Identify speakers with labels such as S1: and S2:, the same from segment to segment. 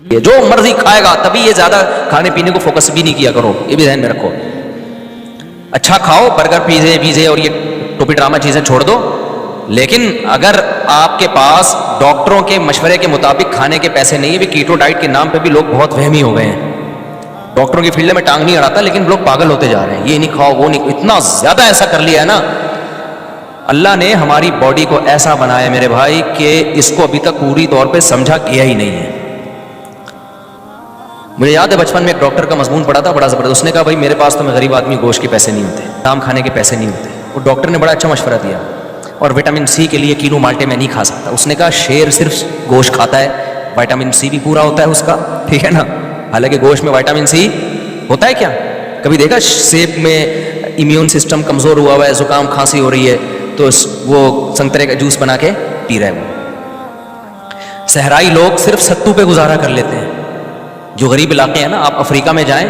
S1: یہ جو مرضی کھائے گا. تبھی یہ زیادہ کھانے پینے کو فوکس بھی نہیں کیا کرو, یہ بھی ذہن میں رکھو. اچھا کھاؤ, برگر پیزے اور یہ ٹوپی ڈرامہ چیزیں چھوڑ دو. لیکن اگر آپ کے پاس ڈاکٹروں کے مشورے کے مطابق کھانے کے پیسے نہیں ہیں, بھی کیٹو ڈائٹ کے نام پہ بھی لوگ بہت وہمی ہو گئے ہیں. ڈاکٹروں کی فیلڈ میں ٹانگ نہیں اڑاتا, لیکن لوگ پاگل ہوتے جا رہے ہیں, یہ نہیں کھاؤ وہ نہیں. اتنا زیادہ ایسا کر لیا ہے نا. اللہ نے ہماری باڈی کو ایسا بنایا ہے میرے بھائی کہ اس کو ابھی تک پوری طور پہ سمجھا گیا ہی نہیں ہے. مجھے یاد ہے بچپن میں ایک ڈاکٹر کا مضمون پڑھا تھا بڑا زبردست. اس نے کہا بھائی میرے پاس تو میں غریب آدمی, گوشت کے پیسے نہیں ہوتے, دام کھانے کے پیسے نہیں ہوتے. وہ ڈاکٹر نے بڑا اچھا مشورہ دیا. اور وٹامن سی کے لیے کینو مالٹے میں نہیں کھا سکتا. اس نے کہا شیر صرف گوشت کھاتا ہے, وٹامن سی بھی پورا ہوتا ہے اس کا, ٹھیک ہے نا. حالانکہ گوشت میں وٹامن سی ہوتا ہے کیا؟ کبھی دیکھا سیب میں امیون سسٹم کمزور ہوا ہوا ہے, زکام کھانسی ہو رہی ہے تو وہ سنترے کا جوس بنا کے پی رہے وہ. صحرائی لوگ صرف ستو پہ گزارا کر لیتے ہیں. جو غریب علاقے ہیں نا, آپ افریقہ میں جائیں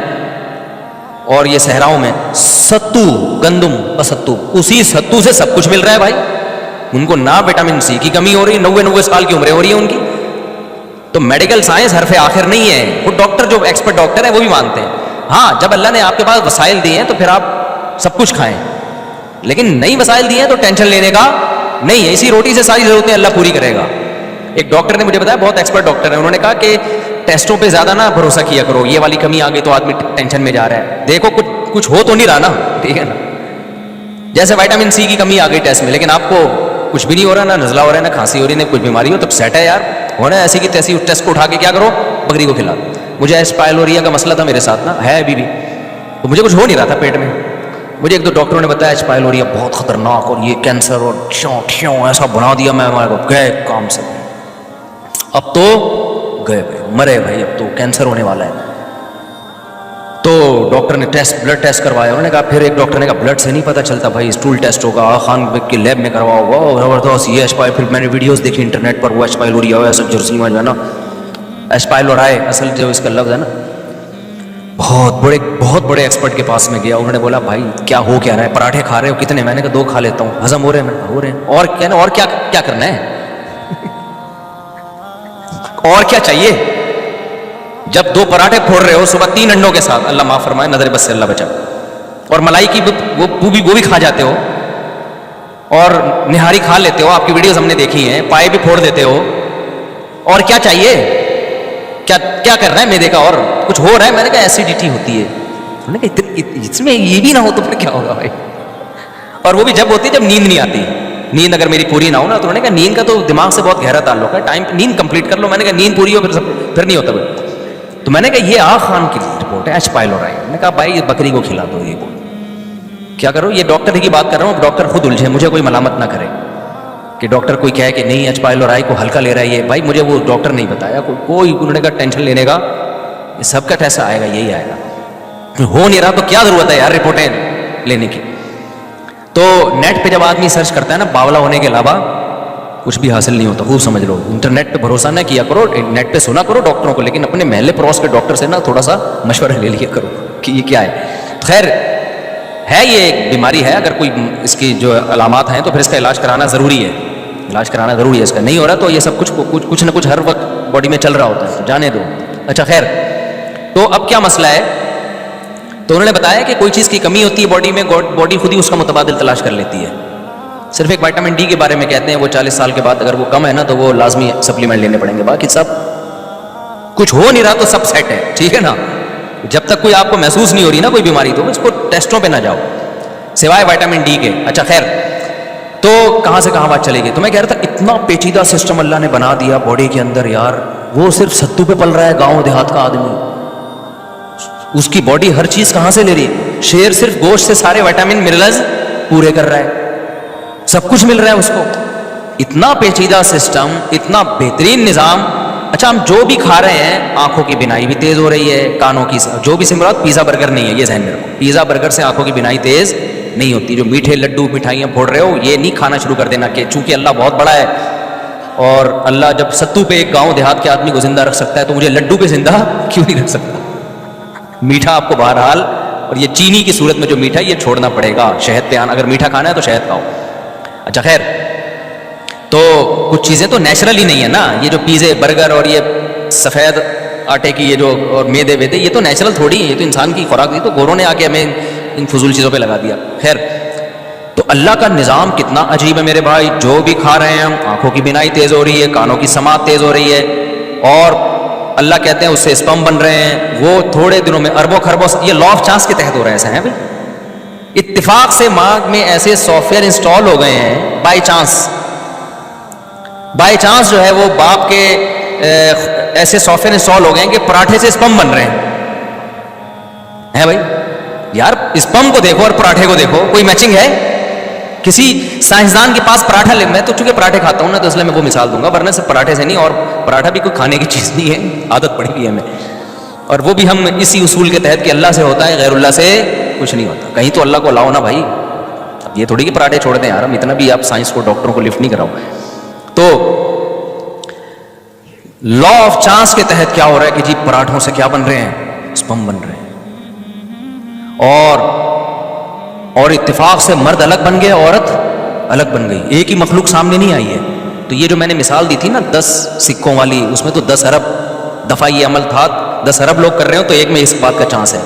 S1: اور یہ صحراؤں میں ستو, گندم کا ستو, اسی ستو سے سب کچھ مل رہا ہے بھائی. ان کو نہ وٹامن سی کی کمی ہو رہی ہے, 90 سال کی عمریں ہو رہی ہیں ان کی. تو میڈیکل سائنس حرف آخر نہیں ہے. وہ ڈاکٹر جو ایکسپرٹ ڈاکٹر ہیں وہ بھی مانتے ہیں. ہاں جب اللہ نے آپ کے پاس وسائل دیے ہیں تو پھر آپ سب کچھ کھائیں, لیکن نئی وسائل دی ہیں تو ٹینشن لینے کا نہیں ہے. اسی روٹی سے ساری ضرورتیں اللہ پوری کرے گا. ایک ڈاکٹر نے مجھے بتایا, بہت ایکسپرٹ ڈاکٹر ہے, انہوں نے کہا کہ ٹیسٹوں پہ زیادہ نہ بھروسہ کیا کرو, یہ والی کمی آ گئی تو آدمی ٹینشن میں جا رہا ہے. دیکھو کچھ ہو تو نہیں رہا نا, ٹھیک ہے نا. جیسے وٹامن سی کی کمی آ گئی ٹیسٹ میں, لیکن آپ کو کچھ بھی نہیں ہو رہا, نہ نزلہ ہو رہا ہے, نہ کھانسی ہو رہی ہے, نہ کچھ بیماری ہو, تب سیٹ ہے یار. ہونا ہے ایسی کی تیسی, ٹیسٹ کو اٹھا کے کیا کرو, بکری کو کھلا دو. مجھے ایس پائلوریا کا مسئلہ تھا میرے ساتھ نا, ہے ابھی بھی, تو مجھے کچھ ہو نہیں رہا تھا پیٹ میں. مجھے ایک دو ڈاکٹروں نے بتایا ایس پائلوریا بہت خطرناک, اور یہ کینسر, اور ایسا بنا دیا. میں گئے کام سے, اب تو گئے بھائی, مرے بھائی, اب تو کینسر ہونے والا ہے. تو ڈاکٹر نے بلڈ ٹیسٹ کروایا. انہوں نے کہا, پھر ایک ڈاکٹر نے کہا بلڈ سے نہیں پتہ چلتا بھائی, اسٹول ٹیسٹ ہوگا, خان کی لیب میں کرواؤ ہوگا. زبردست یہ ایس پائل. پھر میں نے ویڈیوز دیکھی انٹرنیٹ پر, وہ ایس پائلوریا ہو ایسا جرسی میں جو ہے نا, ایس پائلورائے اصل جو اس کا لفظ ہے نا. بہت بڑے ایکسپرٹ کے پاس میں گیا. انہوں نے بولا بھائی کیا ہو کیا رہا ہے, پراٹھے کھا رہے ہو کتنے؟ میں نے کہا 2 کھا لیتا ہوں. ہضم ہو رہے ہیں؟ ہو رہے ہیں. اور کیا کرنا ہے, اور کیا چاہیے؟ جب 2 پراٹھے پھوڑ رہے ہو صبح 3 انڈوں کے ساتھ, اللہ معاف فرمائے, نظر بس سے اللہ بچا, اور ملائی کی وہ بھی کھا جاتے ہو, اور نہاری کھا لیتے ہو, آپ کی ویڈیوز ہم نے دیکھی ہیں, پائے بھی پھوڑ دیتے ہو, اور کیا چاہیے؟ کیا کرنا ہے میدے کا؟ اور کچھ ہو رہا ہے؟ میں نے کہا ایسیڈیٹی ہوتی ہے. میں نے کہا اس میں یہ بھی نہ ہو تو پھر کیا ہوگا بھائی؟ اور وہ بھی جب ہوتی ہے جب نیند نہیں آتی. نیند اگر میری پوری نہ ہو نا, تو انہوں نے کہا نیند کا تو دماغ سے بہت گہرا تعلق ہے, ٹائم پہ نیند کمپلیٹ کر لو. میں نے کہا نیند پوری ہو پھر نہیں ہوتا بھائی. تو میں نے کہا یہ خان کی رپورٹ ہے, ایس پائلورائے. میں نے کہا بھائی یہ بکری کو کھلا دو. یہ کیا کرو, یہ ڈاکٹر ہی کی بات کر رہا ہوں, ڈاکٹر خود الجھے, مجھے کوئی ملامت نہ کرے کہ ڈاکٹر کوئی کہے کہ نہیں ایچ پائلورائے کو ہلکا لے رہا ہے یہ. بھائی مجھے وہ ڈاکٹر نہیں بتایا کوئی. انہوں نے کہا ٹینشن لینے کا, یہ سب کا ٹیسٹ آئے گا, یہی آئے گا. ہو نہیں رہا تو کیا ضرورت ہے یار رپورٹیں لینے کی. تو نیٹ پہ جب آدمی سرچ کرتا ہے نا, باولا ہونے کے علاوہ کچھ بھی حاصل نہیں ہوتا. خوب سمجھ لو, انٹرنیٹ پہ بھروسہ نہ کیا کرو, نیٹ پہ سنا کرو ڈاکٹروں کو, لیکن اپنے محلے پڑوس کے ڈاکٹر سے نا تھوڑا سا مشورہ لے لیا کرو کہ یہ کیا ہے. خیر ہے, یہ ایک بیماری ہے, اگر کوئی اس کی جو علامات ہیں تو پھر اس کا علاج کرانا ضروری ہے. علاج کرانا ضروری ہے. اس کا نہیں ہو رہا تو یہ سب کچھ نہ کچھ ہر وقت باڈی میں چل رہا ہوتا ہے, تو جانے دو. اچھا خیر, تو اب کیا مسئلہ ہے؟ تو انہوں نے بتایا کہ کوئی چیز کی کمی ہوتی ہے باڈی میں, باڈی خود ہی اس کا متبادل تلاش کر لیتی ہے. صرف ایک وٹامن ڈی کے بارے میں کہتے ہیں, وہ 40 سال کے بعد اگر وہ کم ہے نا تو وہ لازمی سپلیمنٹ لینے پڑیں گے. باقی سب کچھ ہو نہیں رہا تو سب سیٹ ہے, ٹھیک ہے نا. جب تک کوئی آپ کو محسوس نہیں ہو رہی نا کوئی بیماری, تو اس کو ٹیسٹوں پہ نہ جاؤ سوائے وٹامن ڈی کے. اچھا خیر, تو کہاں سے کہاں بات چلے گی. تو میں کہہ رہا تھا اتنا پیچیدہ سسٹم اللہ نے بنا دیا باڈی کے اندر یار. وہ صرف ستو پہ پل رہا ہے گاؤں دیہات کا آدمی, اس کی باڈی ہر چیز کہاں سے لے رہی ہے؟ شیر صرف گوشت سے سارے وٹامن منرلز پورے کر رہا ہے, سب کچھ مل رہا ہے اس کو. اتنا پیچیدہ سسٹم, اتنا بہترین نظام. اچھا ہم جو بھی کھا رہے ہیں, آنکھوں کی بینائی بھی تیز ہو رہی ہے, کانوں کی, جو بھی سمرات, پیزا برگر نہیں ہے, یہ ذہن میں رکھو. پیزا برگر سے آنکھوں کی بینائی تیز نہیں ہوتی. جو میٹھے لڈو مٹھائیاں پھوڑ رہے ہو, یہ نہیں کھانا شروع کر دینا کہ چونکہ اللہ بہت بڑا ہے, اور اللہ جب ستو پہ ایک گاؤں دیہات کے آدمی کو زندہ رکھ سکتا ہے تو مجھے لڈو پہ زندہ کیوں نہیں رکھ سکتا. میٹھا آپ کو بہرحال, اور یہ چینی کی صورت میں جو میٹھا یہ چھوڑنا پڑے گا. شہد پہ آنا, اگر میٹھا کھانا ہے تو شہد کھاؤ. اچھا خیر, تو کچھ چیزیں تو نیچرل ہی نہیں ہے نا. یہ جو پیزے برگر اور یہ سفید آٹے کی یہ جو اور میدے ویدے یہ تو نیچرل تھوڑی ہے, یہ تو انسان کی خوراک دی, تو گوروں نے آ کے ہمیں ان فضول چیزوں پہ لگا دیا. خیر, تو اللہ کا نظام کتنا عجیب ہے میرے بھائی. جو بھی کھا رہے ہیں ہم, آنکھوں کی بینائی تیز ہو رہی ہے, کانوں کی سماعت تیز ہو رہی ہے, اور اللہ کہتے ہیں اس سے اسپم بن رہے ہیں, وہ تھوڑے دنوں میں اربوں خربوں. یہ لا آف چانس کے تحت ہو رہا ہے, ایسا ہے بھائی. اتفاق سے ماغ میں ایسے سافٹ ویئر انسٹال ہو گئے ہیں بائی چانس جو ہے وہ باپ کے ایسے سافٹ ویئر انسٹال ہو گئے ہیں کہ پراٹھے سے اسپم بن رہے ہیں بھائی. یار اسپم کو دیکھو اور پراٹھے کو دیکھو, کوئی میچنگ ہے؟ کسی سائنسدان کے پاس پراٹھا لے, میں تو چونکہ پراٹھے کھاتا ہوں نا تو اس لیے میں وہ مثال دوں گا, ورنہ صرف پراٹھے سے نہیں, اور پراٹھا بھی کوئی کھانے کی چیز نہیں ہے, عادت پڑی ہوئی ہے ہمیں, اور وہ بھی ہم اسی اصول کے تحت کہ اللہ سے ہوتا ہے, غیر اللہ سے کچھ نہیں ہوتا. کہیں تو اللہ کو لاؤ نا بھائی. اب یہ تھوڑی کہ پراٹھے چھوڑ دیں یار, ہم اتنا بھی آپ سائنس کو, ڈاکٹروں کو لفٹ نہیں کراؤ. تو لا آف چانس کے تحت کیا ہو رہا ہے کہ جی پراٹھوں سے کیا بن رہے ہیں, اسپم بن رہے ہیں, اور اتفاق سے مرد الگ بن گئے, عورت الگ بن گئی, ایک ہی مخلوق سامنے نہیں آئی ہے. تو یہ جو میں نے مثال دی تھی نا 10 سکوں والی, اس میں تو 10 ارب دفعہ یہ عمل تھا, 10 ارب لوگ کر رہے ہو, تو ایک میں اس بات کا چانس ہے.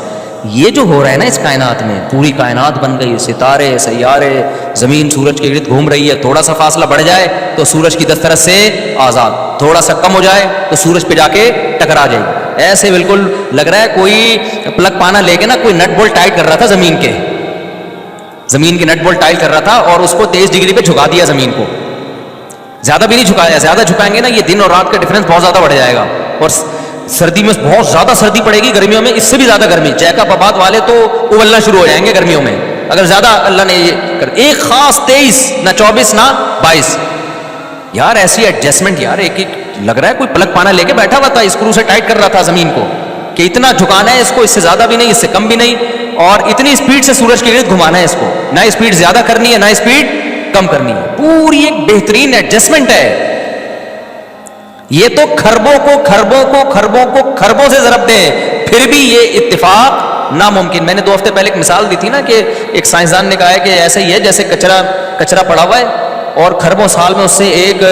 S1: یہ جو ہو رہا ہے نا اس کائنات میں, پوری کائنات بن گئی, ستارے سیارے, زمین سورج کے گرد گھوم رہی ہے, تھوڑا سا فاصلہ بڑھ جائے تو سورج کی دسترس سے آزاد, تھوڑا سا کم ہو جائے تو سورج پہ جا کے ٹکرا جائے گی. ایسے بالکل لگ رہا ہے کوئی پلگ پانا لے کے نا کوئی نٹ بولٹ ٹائٹ کر رہا تھا, زمین کے نٹ بولٹ ٹائٹ کر رہا تھا, اور اس کو 23 ڈگری پہ جھکا دیا زمین کو. زیادہ بھی نہیں جھکایا, زیادہ جھکائیں گے نا یہ دن اور رات کا ڈفرنس بہت زیادہ بڑھ جائے گا, اور سردی میں بہت زیادہ سردی پڑے گی, گرمیوں میں اس سے بھی زیادہ گرمی. جیکب آباد والے تو ابلنا شروع ہو جائیں گے گرمیوں میں اگر زیادہ اللہ نے یہ کر. ایک خاص 23 نہ 24 نہ 22. یار ایسی ایڈجسٹمنٹ, یار ایک لگ رہا ہے کوئی پلگ پانا لے کے بیٹھا ہوا تھا, اسکرو سے ٹائٹ کر رہا تھا زمین کو کہ اتنا جھکانا ہے اس کو, اس سے زیادہ بھی نہیں, اس سے کم بھی نہیں, اور اتنی اسپیڈ سے سورج کے گرد گھمانا ہے اس کو, نہ اسپیڈ زیادہ کرنی ہے نہ اسپیڈ کم کرنی ہے. پوری ایک بہترین ایڈجسٹمنٹ ہے. یہ تو خربوں سے ضرب دیں, پھر بھی یہ اتفاق ناممکن. میں نے 2 ہفتے پہلے ایک مثال دی تھی نا کہ ایک سائنسدان نے کہا ہے کہ ایسا ہی ہے جیسے کچرا پڑا ہوا ہے, اور خربوں سال میں اس سے ایک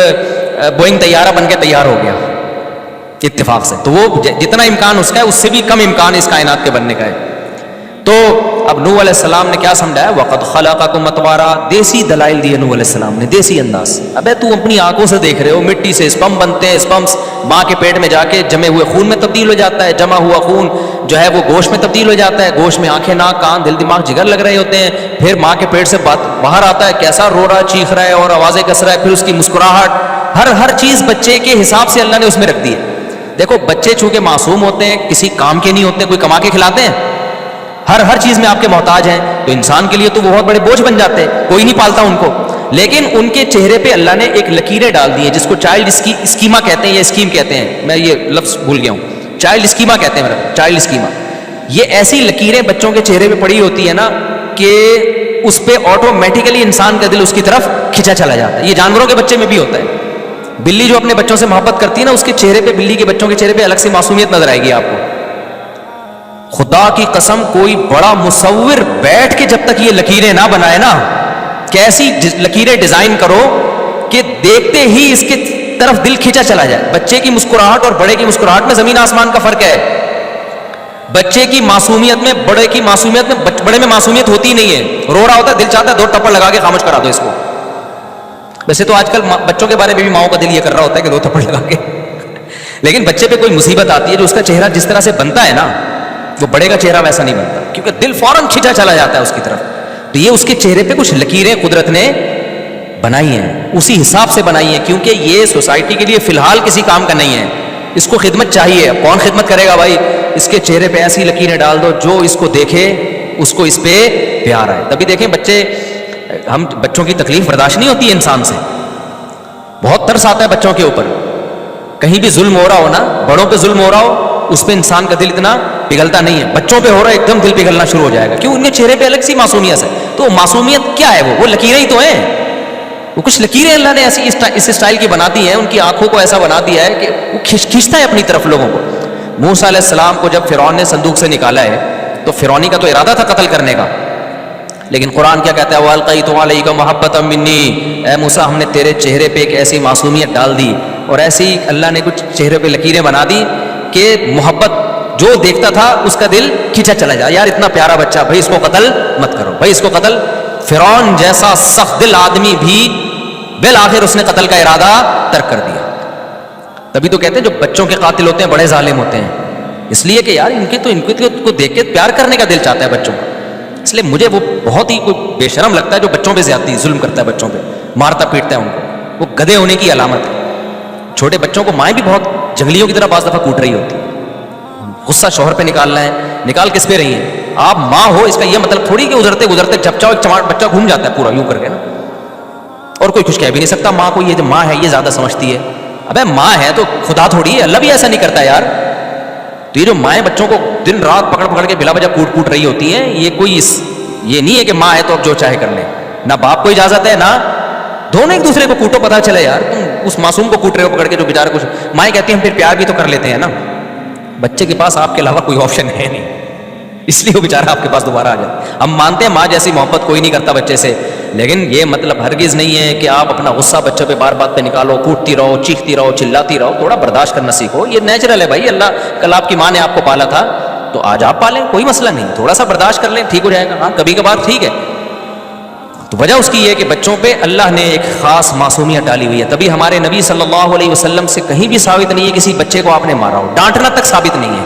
S1: بوئنگ طیارہ بن کے تیار ہو گیا اتفاق سے. تو وہ جتنا امکان اس کا ہے اس سے بھی کم امکان اس کائنات کے بننے کا ہے. تو اب نوح علیہ السلام نے کیا سمجھایا, وَقَدْ خَلَقَكُمْ أَطْوَارًا, دیسی دلائل دیے نوح علیہ السلام نے, دیسی انداز. ابے تو اپنی آنکھوں سے دیکھ رہے ہو, مٹی سے اسپم بنتے ہیں, اسپمس ماں کے پیٹ میں جا کے جمے ہوئے خون میں تبدیل ہو جاتا ہے, جمع ہوا خون جو ہے وہ گوشت میں تبدیل ہو جاتا ہے, گوشت میں آنکھیں ناک کان دل دماغ جگر لگ رہے ہوتے ہیں, پھر ماں کے پیٹ سے باہر آتا ہے, کیسا رو رہا چیخ رہا ہے اور آوازیں کس رہا ہے, پھر اس کی مسکراہٹ, ہر چیز بچے کے حساب سے اللہ نے اس میں رکھ دی ہے. دیکھو بچے چونکہ معصوم ہوتے ہیں, کسی کام کے نہیں ہوتے, کوئی کما کے کھلاتے ہیں, ہر چیز میں آپ کے محتاج ہیں, تو انسان کے لیے تو وہ بہت بڑے بوجھ بن جاتے ہیں, کوئی نہیں پالتا ان کو. لیکن ان کے چہرے پہ اللہ نے ایک لکیریں ڈال دی ہیں جس کو چائلڈ اسکیما کہتے ہیں, یا اسکیم کہتے ہیں, میں یہ لفظ بھول گیا ہوں, چائلڈ اسکیما کہتے ہیں, میرا چائلڈ اسکیما. یہ ایسی لکیریں بچوں کے چہرے پہ پڑی ہوتی ہے نا کہ اس پہ آٹومیٹیکلی انسان کا دل اس کی طرف کھینچا چلا جاتا ہے. یہ جانوروں کے بچے میں بھی ہوتا ہے. بلی جو اپنے بچوں سے محبت کرتی ہے نا, اس کے چہرے پہ, بلی کے بچوں کے چہرے پہ الگ سے معصومیت نظر آئے گی آپ کو. خدا کی قسم کوئی بڑا مصور بیٹھ کے جب تک یہ لکیریں نہ بنائے نا, کیسی لکیریں ڈیزائن کرو کہ دیکھتے ہی اس کے طرف دل کھینچا چلا جائے. بچے کی مسکراہٹ اور بڑے کی مسکراہٹ میں زمین آسمان کا فرق ہے. بچے کی معصومیت میں, بڑے کی معصومیت میں, بڑے میں معصومیت ہوتی نہیں ہے, رو رہا ہوتا ہے, دل چاہتا ہے 2 تھپڑ لگا کے خاموش کرا دو اس کو. ویسے تو آج کل بچوں کے بارے میں بھی ماؤں کا دل یہ کر رہا ہوتا ہے کہ 2 تھپڑ لگا کے, لیکن بچے پہ کوئی مصیبت آتی ہے جو اس کا چہرہ جس طرح سے بنتا ہے نا, وہ بڑے کا چہرہ ویسا نہیں بنتا, کیونکہ دل فوراً کھینچا چلا جاتا ہے اس کی طرف. تو یہ اس کے چہرے پہ کچھ لکیریں قدرت نے بنائی ہیں, اسی حساب سے بنائی ہیں, کیونکہ یہ سوسائٹی کے لیے فی الحال کسی کام کا نہیں ہے. اس کو خدمت چاہیے. کون خدمت کرے گا بھائی؟ اس کے چہرے پہ ایسی لکیریں ڈال دو جو اس کو دیکھے اس کو اس پہ پیار آئے. تبھی دیکھیں بچوں کی تکلیف برداشت نہیں ہوتی ہے انسان سے, بہت ترس آتا ہے بچوں کے اوپر. کہیں بھی ظلم ہو رہا ہو نا, بڑوں پہ ظلم ہو رہا ہو, اس پہ انسان کا دل اتنا پگھلتا نہیں ہے. بچوں پہ ہو رہا ہے ایک دم دل پگھلنا شروع ہو جائے گا. کیوں؟ ان کے چہرے پہ الگ سی معصومیت ہے. تو معصومیت کیا ہے؟ وہ لکیریں ہی تو ہیں. وہ کچھ لکیریں اللہ نے ایسی اس اسٹائل کی بنا دی ہیں, ان کی آنکھوں کو ایسا بنا دیا ہے کہ وہ کھینچتا ہے اپنی طرف لوگوں کو. موسیٰ علیہ السلام کو جب فرعون نے صندوق سے نکالا ہے تو فرعونی کا تو ارادہ تھا قتل کرنے کا, لیکن قرآن کیا کہتا ہے, وَأَلْقَيْتُ عَلَيْكَ مَحَبَّةً مِّنِّي, اے موسیٰ ہم نے تیرے چہرے پہ ایک ایسی معصومیت ڈال دی, اور ایسی اللہ نے کچھ چہرے پہ لکیریں بنا دی کہ محبت جو دیکھتا تھا اس کا دل کھینچا چلا جائے, یار اتنا پیارا بچہ, بھائی اس کو قتل مت کرو, بھائی اس کو قتل. فرعون جیسا سخت دل آدمی بھی بالآخر اس نے قتل کا ارادہ ترک کر دیا. تبھی تو کہتے ہیں جو بچوں کے قاتل ہوتے ہیں بڑے ظالم ہوتے ہیں, اس لیے کہ یار ان کو دیکھ کے پیار کرنے کا دل چاہتا ہے بچوں کا. اس لیے مجھے وہ بہت ہی بے شرم لگتا ہے جو بچوں پہ زیادتی ظلم کرتا ہے, بچوں پہ مارتا پیٹتا ہے ان کو. وہ گدھے ہونے کی علامت ہے. چھوٹے بچوں کو مائیں بھی بہت جنگلیوں کی طرح بعض دفعہ کوٹ رہی ہوتی ہے. غصہ شوہر پہ نکالنا ہے, نکال کس پہ رہی ہیں آپ, ماں ہو, اس کا یہ مطلب تھوڑی کہ ادھرتے گزرتے چپچاؤ ایک چماٹ بچہ گھوم جاتا ہے پورا یوں کر کے نا, اور کوئی کچھ کہہ بھی نہیں سکتا ماں کو. یہ جو ماں ہے یہ زیادہ سمجھتی ہے. ابے ماں ہے تو خدا تھوڑی ہے, اللہ بھی ایسا نہیں کرتا یار. تو یہ جو مائیں بچوں کو دن رات پکڑ پکڑ کے بلا وجہ کوٹ رہی ہوتی ہیں, یہ کوئی یہ نہیں ہے کہ ماں ہے تو اب جو چاہے کر لے. نہ باپ کو اجازت ہے, نہ دونوں ایک دوسرے کو کوٹو, پتہ چلے یار تم اس معصوم کو کوٹ رہے ہو پکڑ کے جو بیچارہ کچھ. مائیں کہتی ہیں ہم پھر پیار بھی تو کر لیتے ہیں نا. بچے کے پاس آپ کے علاوہ کوئی آپشن ہے نہیں, اس لیے وہ بیچارہ آپ کے پاس دوبارہ آ جائے. ہم مانتے ہیں ماں جیسی محبت کوئی نہیں کرتا بچے سے, لیکن یہ مطلب ہرگز نہیں ہے کہ آپ اپنا غصہ بچوں پہ بار بات پہ نکالو, کوٹتی رہو, چیختی رہو, چلاتی رہو. تھوڑا برداشت کرنا سیکھو, یہ نیچرل ہے بھائی. اللہ کل آپ کی ماں نے آپ کو پالا تھا تو آج آپ پالیں, کوئی مسئلہ نہیں. تھوڑا سا برداشت کر لیں, ٹھیک ہو جائے گا. ہاں کبھی کبھار ٹھیک ہے. تو وجہ اس کی یہ کہ بچوں پہ اللہ نے ایک خاص معصومیت ڈالی ہوئی ہے. تبھی ہمارے نبی صلی اللہ علیہ وسلم سے کہیں بھی ثابت نہیں ہے کسی بچے کو آپ نے مارا ہو, ڈانٹنا تک ثابت نہیں ہے.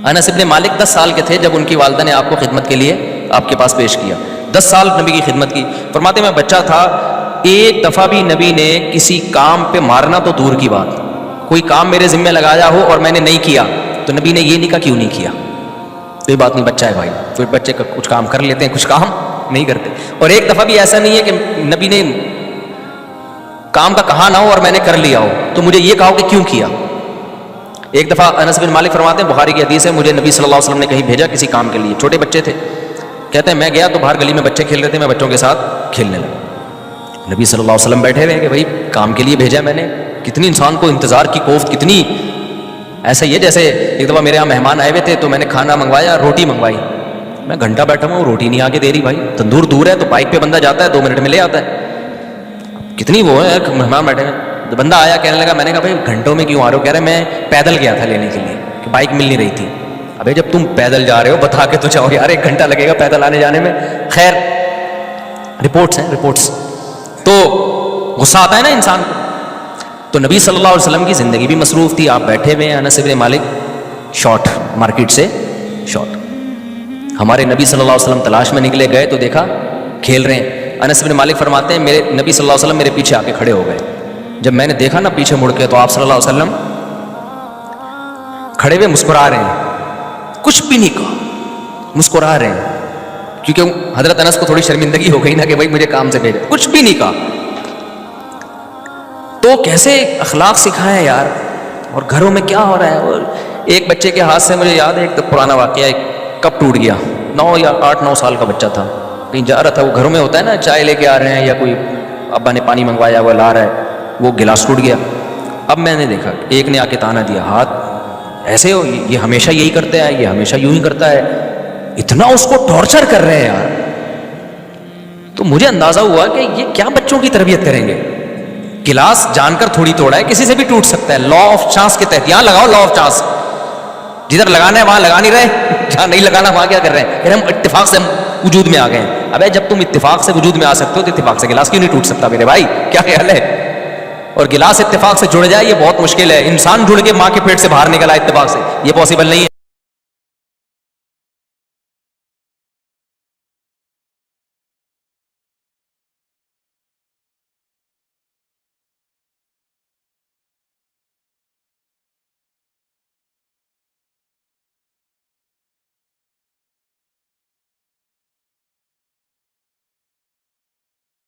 S1: انس ابن مالک 10 سال کے تھے جب ان کی والدہ نے آپ کو خدمت کے لیے آپ کے پاس پیش کیا. 10 سال نبی کی خدمت کی. فرماتے میں بچہ تھا, ایک دفعہ بھی نبی نے کسی کام پہ مارنا تو دور کی بات, کوئی کام میرے ذمہ لگایا ہو اور میں نے نہیں کیا تو نبی نے یہ نہیں کہا کیوں نہیں کیا. کوئی بات نہیں, بچہ ہے بھائی, کوئی بچے کا کچھ کام کر لیتے ہیں, کچھ کام نہیں کرتے. اور ایک دفعہ بھی ایسا نہیں ہے کہ نبی نے کام کا کہا نہ ہو اور میں نے کر لیا ہو تو مجھے یہ کہا کہ کیوں کیا. ایک دفعہ انس بن مالک فرماتے ہیں, بخاری کی حدیث ہے, مجھے نبی صلی اللہ علیہ وسلم نے کہیں بھیجا کسی کام کے لیے, چھوٹے بچے تھے. کہتے ہیں میں گیا تو باہر گلی میں بچے کھیل رہے تھے, میں بچوں کے ساتھ کھیلنے لگا. نبی صلی اللہ علیہ وسلم بیٹھے ہوئے کہ بھائی کام کے لیے بھیجا میں نے. کتنی انسان کو انتظار کی کوفت, کتنی ایسا ہی ہے جیسے ایک دفعہ میرے یہاں مہمان آئے ہوئے تھے تو میں نے کھانا منگوایا, روٹی منگوائی. میں گھنٹہ بیٹھا ہوں, روٹی نہیں آ کے دے رہی. بھائی تندور دور ہے تو بائک پہ بندہ جاتا ہے 2 منٹ میں لے آتا ہے. کتنی وہ ہے مہمان بیٹھے ہیں. تو بندہ آیا کہنے لگا, میں نے کہا بھائی گھنٹوں میں کیوں آ رہے ہو؟ کہہ رہے میں پیدل گیا تھا لینے کے لیے کہ بائک مل نہیں رہی تھی. ابھی جب تم پیدل جا رہے ہو بتا کے تو جاؤ یار, 1 گھنٹہ لگے گا پیدل آنے جانے میں. خیر رپورٹس ہیں رپورٹس. تو غصہ آتا ہے نا انسان کو. تو نبی صلی اللہ علیہ وسلم کی زندگی بھی مصروف تھی, آپ بیٹھے ہوئے ہیں. انس بن مالک شارٹ مارکیٹ سے شارٹ. ہمارے نبی صلی اللہ علیہ وسلم تلاش میں نکلے, گئے تو دیکھا کھیل رہے ہیں. انس بن مالک فرماتے ہیں میرے نبی صلی اللہ علیہ وسلم میرے پیچھے آ کے کھڑے ہو گئے. جب میں نے دیکھا نا پیچھے مڑ کے تو آپ صلی اللہ علیہ وسلم کھڑے ہوئے مسکرا رہے ہیں, کچھ بھی نہیں کہا, مسکرا رہے ہیں. کیونکہ حضرت انس کو تھوڑی شرمندگی ہو گئی نا کہ بھائی مجھے کام سے بھیجا, کچھ بھی نہیں کہا. تو کیسے اخلاق سکھائیں یار, اور گھروں میں کیا ہو رہا ہے. اور ایک بچے کے ہاتھ سے مجھے یاد ہے ایک پرانا واقعہ, ایک کپ ٹوٹ گیا. 9 یا 8-9 سال کا بچہ تھا, کہیں جا رہا تھا. وہ گھروں میں ہوتا ہے نا, چائے لے کے آ رہے ہیں یا کوئی ابا نے پانی منگوایا وہ لا رہا ہے, وہ گلاس ٹوٹ گیا. اب میں نے دیکھا ایک نے آ کے تانا دیا, ہاتھ ایسے ہو, یہ ہمیشہ یہی کرتا ہے, یہ ہمیشہ یوں ہی کرتا ہے. اتنا اس کو ٹارچر کر رہے ہیں یار. تو مجھے اندازہ ہوا کہ یہ کیا بچوں کی تربیت کریں گے. گلاس جان کر تھوڑی توڑا ہے, کسی سے بھی ٹوٹ سکتا ہے. لا آف چانس کے تحت یہاں لگاؤ, لا آف چانس. جدھر لگانا ہے وہاں لگا نہیں رہے, جہاں نہیں لگانا وہاں کیا کر رہے ہیں. ہم اتفاق سے وجود میں آ گئے ہیں. ابے جب تم اتفاق سے وجود میں آ سکتے ہو تو اتفاق سے گلاس کیوں نہیں ٹوٹ سکتا میرے بھائی, کیا خیال ہے. اور گلاس اتفاق سے جڑ جائے یہ بہت مشکل ہے. انسان جڑ کے ماں کے پیٹ سے باہر نکلا اتفاق سے, یہ پاسبل نہیں ہے.